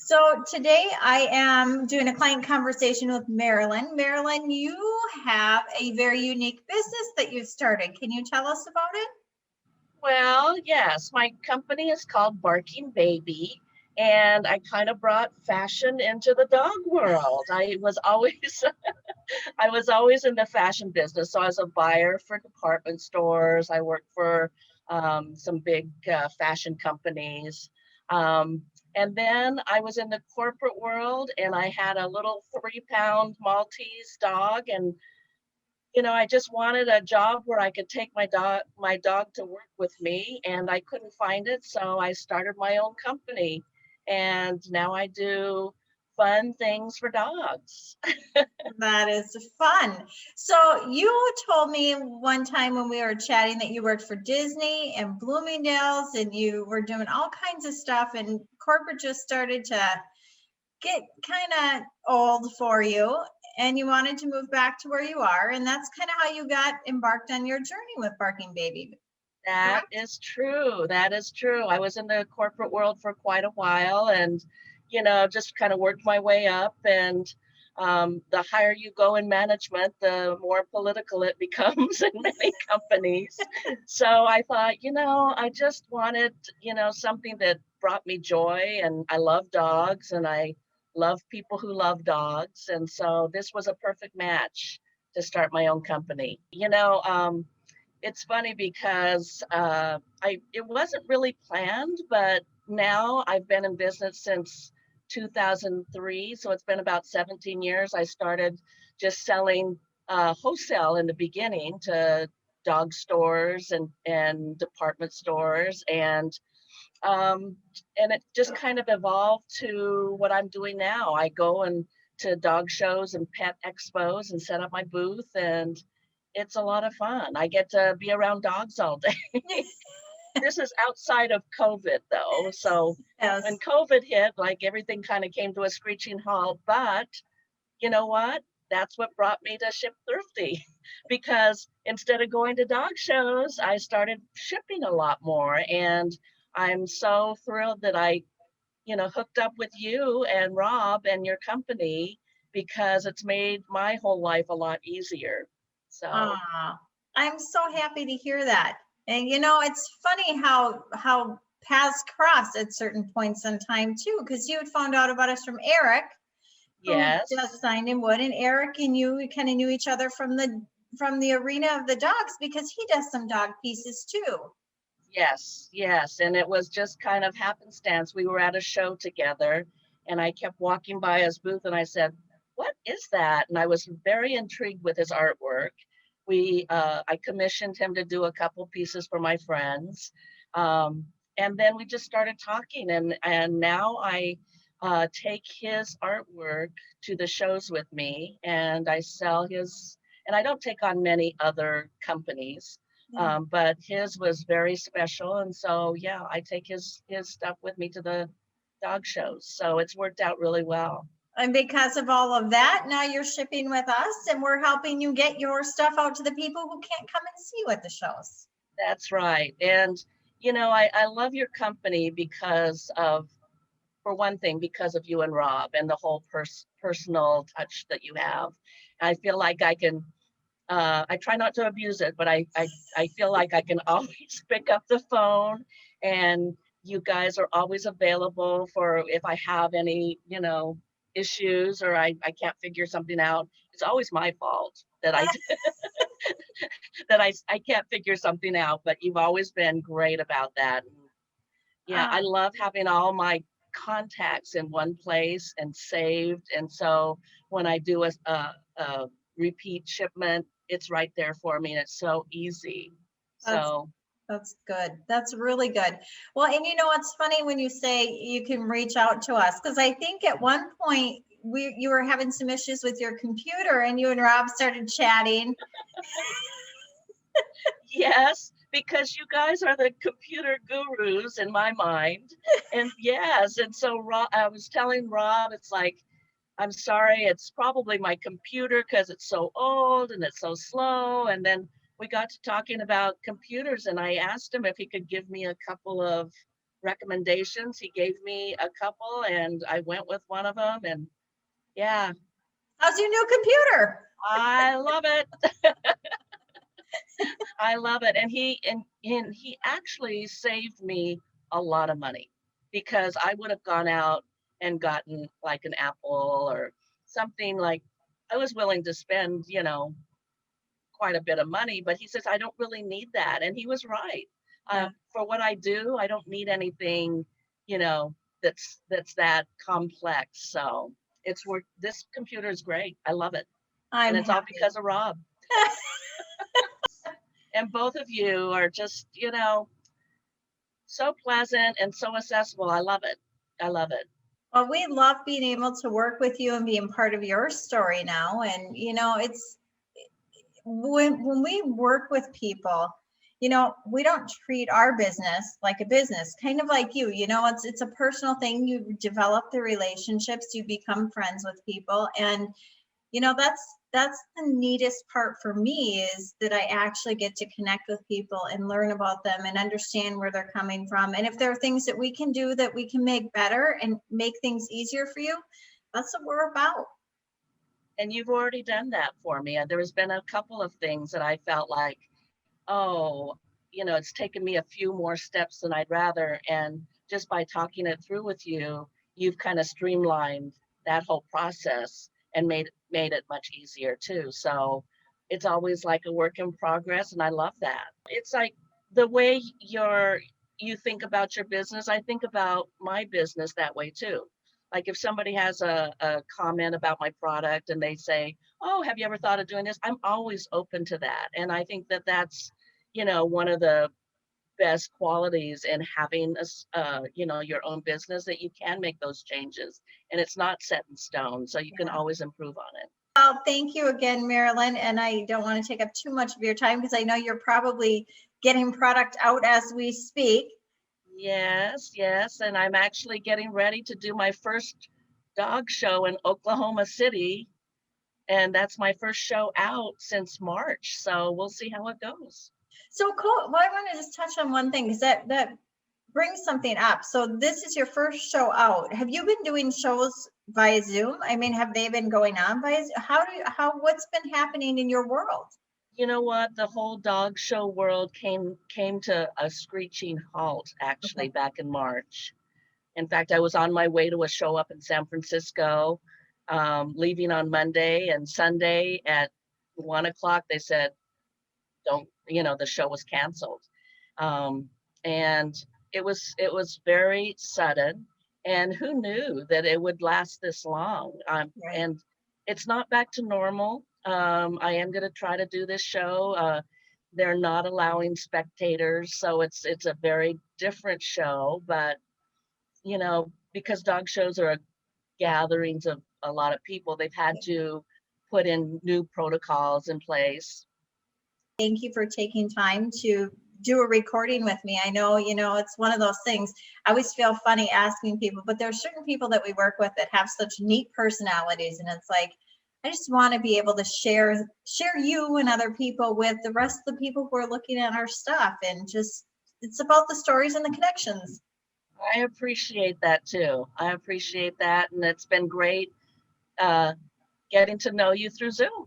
So today I am doing a client conversation with Marilyn. Marilyn, you have a very unique business that you've started. Can you tell us about it? Well, yes, my company is called Barking Baby, and I kind of brought fashion into the dog world. I was always I was always in the fashion business. So I was a buyer for department stores. I worked for some big fashion companies. Um, and then I was in the corporate world and I had a little 3-pound Maltese dog, and I just wanted a job where I could take my dog to work with me, and I couldn't find it, so I started my own company. And now I do fun things for dogs. That is fun. So you told me one time when we were chatting that you worked for Disney and Bloomingdale's and you were doing all kinds of stuff and corporate just started to get kind of old for you and you wanted to move back to where you are. And that's kind of how you got embarked on your journey with Barking Baby, That correct? is true. That is true. I was in the corporate world for quite a while and, just kind of worked my way up. And the higher you go in management, the more political it becomes in many companies. So I thought, I just wanted, something that brought me joy. And I love dogs and I love people who love dogs. And so this was a perfect match to start my own company. It's funny because it wasn't really planned, but now I've been in business since 2003, so it's been about 17 years. I started just selling wholesale in the beginning to dog stores and department stores, um, and it just kind of evolved to what I'm doing now. I go and to dog shows and pet expos and set up my booth, and it's a lot of fun. I get to be around dogs all day. This is outside of COVID though. So when Yes. COVID hit, like everything kind of came to a screeching halt. But you know what? That's what brought me to Ship Thrifty because instead of going to dog shows, I started shipping a lot more. And I'm so thrilled that I, hooked up with you and Rob and your company because it's made my whole life a lot easier. So I'm so happy to hear that. And it's funny how paths cross at certain points in time too, because you had found out about us from Eric, who yes. just signed in wood, and Eric and you kind of knew each other from the arena of the dogs because he does some dog pieces too. Yes, yes. And it was just kind of happenstance. We were at a show together and I kept walking by his booth and I said, "What is that?" And I was very intrigued with his artwork. I commissioned him to do a couple pieces for my friends. Um, and then we just started talking and now I take his artwork to the shows with me and I sell his, and I don't take on many other companies, Yeah. but his was very special, and so yeah, I take his stuff with me to the dog shows. So it's worked out really well. And because of all of that, now you're shipping with us and we're helping you get your stuff out to the people who can't come and see you at the shows. That's right. And I love your company because of, for one thing, because of you and Rob and the whole personal touch that you have. I feel like I can. I try not to abuse it, but I feel like I can always pick up the phone, and you guys are always available for if I have any, issues or I can't figure something out. It's always my fault that I can't figure something out, but you've always been great about that. And yeah, I Um, love having all my contacts in one place and saved. And so when I do a repeat shipment, it's right there for me and it's so easy. that's So That's good. That's really good. Well, and it's funny when you say you can reach out to us because I think at one point you were having some issues with your computer and you and Rob started chatting. yes, because you guys are the computer gurus in my mind. And yes, and so I was telling Rob, it's like, I'm sorry, it's probably my computer because it's so old and it's so slow. And then we got to talking about computers, and I asked him if he could give me a couple of recommendations. He gave me a couple and I went with one of them, and yeah, How's your new computer? I love it. I love it. And he actually saved me a lot of money because I would have gone out and gotten like an Apple or something. Like I was willing to spend, quite a bit of money, but he says I don't really need that. And he was right. Yeah, For what I do, I don't need anything, you know, that's that complex. So this computer is great. I love it. And I'm it's all happy. because of Rob. And both of you are just, so pleasant and so accessible. I love it. I love it. Well, we love being able to work with you and being part of your story now. And, it's when we work with people, we don't treat our business like a business, kind of like you, it's a personal thing. You develop the relationships, you become friends with people. And that's the neatest part for me, is that I actually get to connect with people and learn about them and understand where they're coming from. And if there are things that we can do that we can make better and make things easier for you, that's what we're about. And you've already done that for me. There has been a couple of things that I felt like, oh, it's taken me a few more steps than I'd rather. And just by talking it through with you, you've kind of streamlined that whole process and made it much easier too. So it's always like a work in progress, and I love that. It's like the way you think about your business, I think about my business that way too. Like if somebody has a comment about my product and they say, oh, have you ever thought of doing this? I'm always open to that. And I think that that's, one of the best qualities in having your own business, that you can make those changes and it's not set in stone. So you can Yeah. always improve on it. Well, thank you again, Marilyn. And I don't want to take up too much of your time because I know you're probably getting product out as we speak. Yes, yes. And I'm actually getting ready to do my first dog show in Oklahoma City. And that's my first show out since March. So we'll see how it goes. So cool. Well, I want to just touch on one thing because that brings something up. So this is your first show out. Have you been doing shows via Zoom? I mean, have they been going on via Zoom? What's been happening in your world? You know what? The whole dog show world came to a screeching halt actually Okay. back in March. In fact, I was on my way to a show up in San Francisco, leaving on Monday, and Sunday at 1 o'clock, they said, don't, the show was canceled. Um, and it was very sudden. And who knew that it would last this long? Right. And it's not back to normal. I am going to try to do this show. They're not allowing spectators, so it's a very different show. But because dog shows are gatherings of a lot of people, they've had to put in new protocols in place. Thank you for taking time to do a recording with me. I know, it's one of those things. I always feel funny asking people, but there are certain people that we work with that have such neat personalities. And it's like, I just want to be able to share you and other people with the rest of the people who are looking at our stuff. And just, it's about the stories and the connections. I appreciate that too. I appreciate that. And it's been great uh, getting to know you through Zoom.